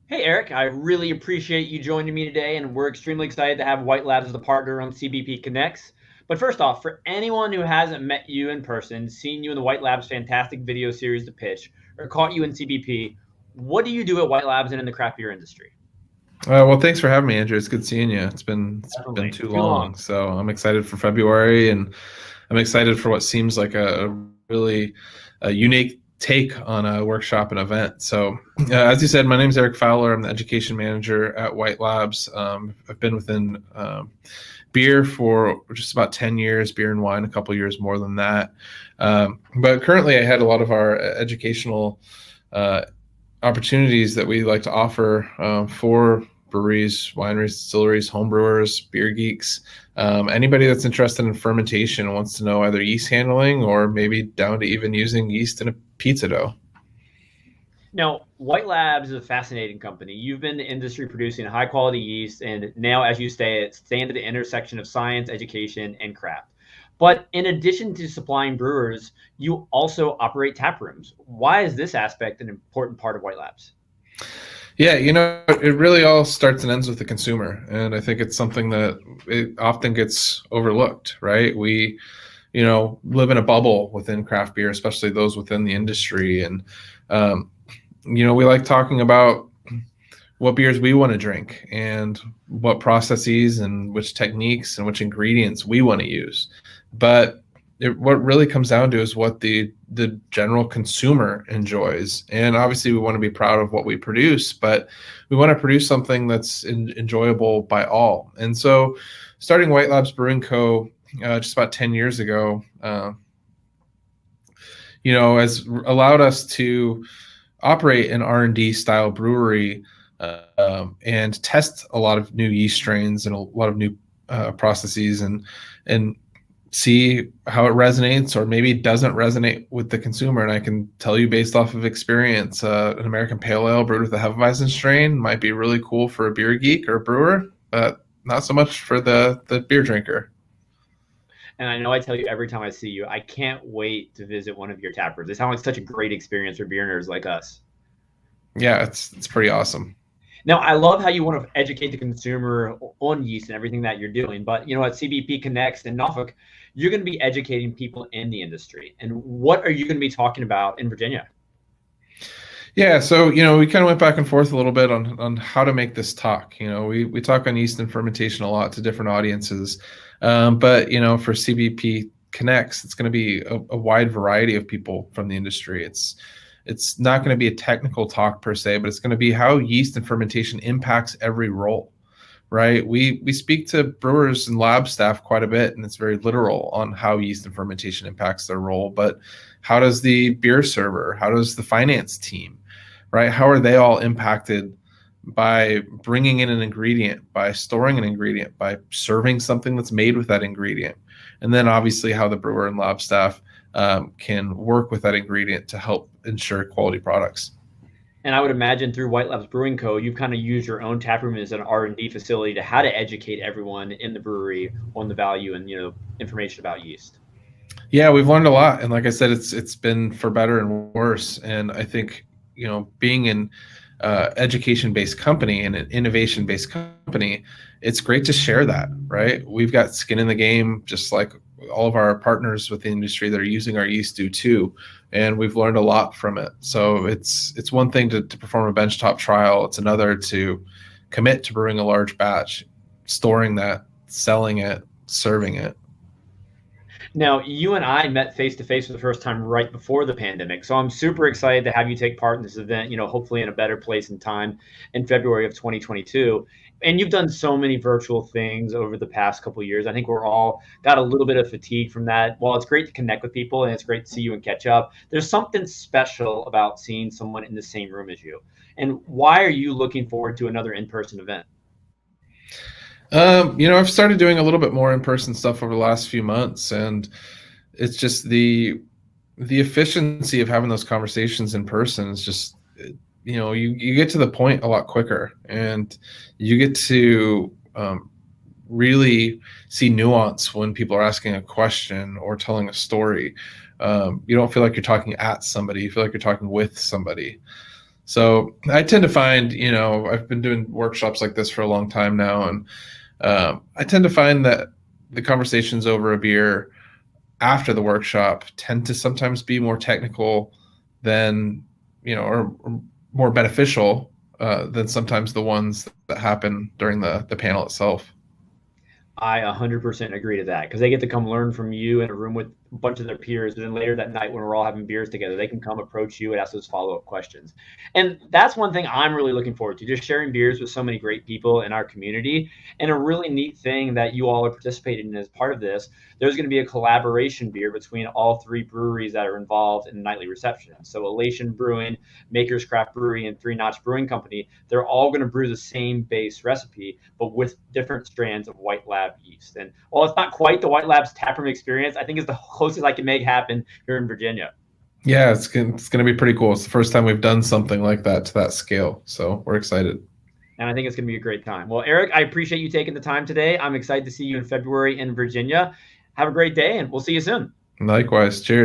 Hey Eric, I really appreciate you joining me today, and we're extremely excited to have White Labs as a partner on CBP Connects. But first off, for anyone who hasn't met you in person, seen you in the White Labs fantastic video series, The Pitch, or caught you in CBP, what do you do at White Labs and in the craft beer industry? Well, thanks for having me, Andrew. It's good seeing you. It's been Definitely. too Too long, long. so I'm excited for February, and I'm excited for what seems like a really unique take on a workshop and event. So, as you said, my name is Erik Fowler. I'm the education manager at White Labs. I've been within beer for just about 10 years, beer and wine a couple years more than that. But currently, I had a lot of our educational uh, opportunities that we like to offer for breweries, wineries, distilleries, homebrewers, beer geeks, anybody that's interested in fermentation and wants to know either yeast handling or maybe down to even using yeast in a pizza dough. Now, White Labs is a fascinating company. You've been in the industry producing high quality yeast, and now, as you say, stand at the intersection of science, education, and craft. But in addition to supplying brewers, you also operate tap rooms. Why is this aspect an important part of White Labs? Yeah, it really all starts and ends with the consumer, and I think it's something that it often gets overlooked, right? We, live in a bubble within craft beer, especially those within the industry, and um, we like talking about what beers we want to drink and what processes and which techniques and which ingredients we want to use. But what really comes down to is what the general consumer enjoys. And obviously, we want to be proud of what we produce, but we want to produce something that's enjoyable by all. And so, starting White Labs Brewing Co. Just about 10 years ago, has allowed us to operate an R&D style brewery and test a lot of new yeast strains and a lot of new processes and see how it resonates or maybe doesn't resonate with the consumer. And I can tell you based off of experience, an American Pale Ale brewed with a Hefeweizen strain might be really cool for a beer geek or a brewer, but not so much for the beer drinker. And I know I tell you every time I see you, I can't wait to visit one of your tap rooms. They sound like such a great experience for beer nerds like us. Yeah, it's pretty awesome. Now, I love how you want to educate the consumer on yeast and everything that you're doing. But at CBP Connects in Norfolk, you're going to be educating people in the industry. And what are you going to be talking about in Virginia? Yeah, so we kind of went back and forth a little bit on how to make this talk. We talk on yeast and fermentation a lot to different audiences, but for CBP Connects, it's going to be a wide variety of people from the industry. It's not going to be a technical talk per se, but it's going to be how yeast and fermentation impacts every role. Right? We speak to brewers and lab staff quite a bit, and it's very literal on how yeast and fermentation impacts their role. But how does the beer server? How does the finance team? Right? How are they all impacted by bringing in an ingredient, by storing an ingredient, by serving something that's made with that ingredient? And then obviously how the brewer and lab staff can work with that ingredient to help ensure quality products. And I would imagine through White Labs Brewing Co., you've kind of used your own tap room as an R&D facility to how to educate everyone in the brewery on the value and information about yeast. Yeah, we've learned a lot, and like I said, it's been for better and worse. And I think being an education-based company and an innovation-based company, it's great to share that. Right? We've got skin in the game, just like all of our partners with the industry that are using our yeast do too, and we've learned a lot from it. So it's one thing to perform a benchtop trial; it's another to commit to brewing a large batch, storing that, selling it, serving it. Now, you and I met face to face for the first time right before the pandemic. So I'm super excited to have you take part in this event, hopefully in a better place and time in February of 2022. And you've done so many virtual things over the past couple of years. I think we're all got a little bit of fatigue from that. While it's great to connect with people and it's great to see you and catch up, there's something special about seeing someone in the same room as you. And why are you looking forward to another in-person event? I've started doing a little bit more in-person stuff over the last few months, and it's just the efficiency of having those conversations in person is just you get to the point a lot quicker, and you get to really see nuance when people are asking a question or telling a story. You don't feel like you're talking at somebody; you feel like you're talking with somebody. So I tend to find, I've been doing workshops like this for a long time now, and I tend to find that the conversations over a beer after the workshop tend to sometimes be more technical than, or more beneficial than sometimes the ones that happen during the panel itself. I 100% agree to that because they get to come learn from you in a room with a bunch of their peers. But then later that night, when we're all having beers together, they can come approach you and ask those follow up questions. And that's one thing I'm really looking forward to, just sharing beers with so many great people in our community. And a really neat thing that you all are participating in as part of this, there's going to be a collaboration beer between all three breweries that are involved in the nightly reception. So Elation Brewing, Maker's Craft Brewery, and Three Notch Brewing Company, they're all going to brew the same base recipe, but with different strands of White Lab yeast. And while it's not quite the White Labs taproom experience, I think it's the closest I can make happen here in Virginia. Yeah, it's going to be pretty cool. It's the first time we've done something like that to that scale. So we're excited. And I think it's going to be a great time. Well, Erik, I appreciate you taking the time today. I'm excited to see you in February in Virginia. Have a great day, and we'll see you soon. Likewise. Cheers.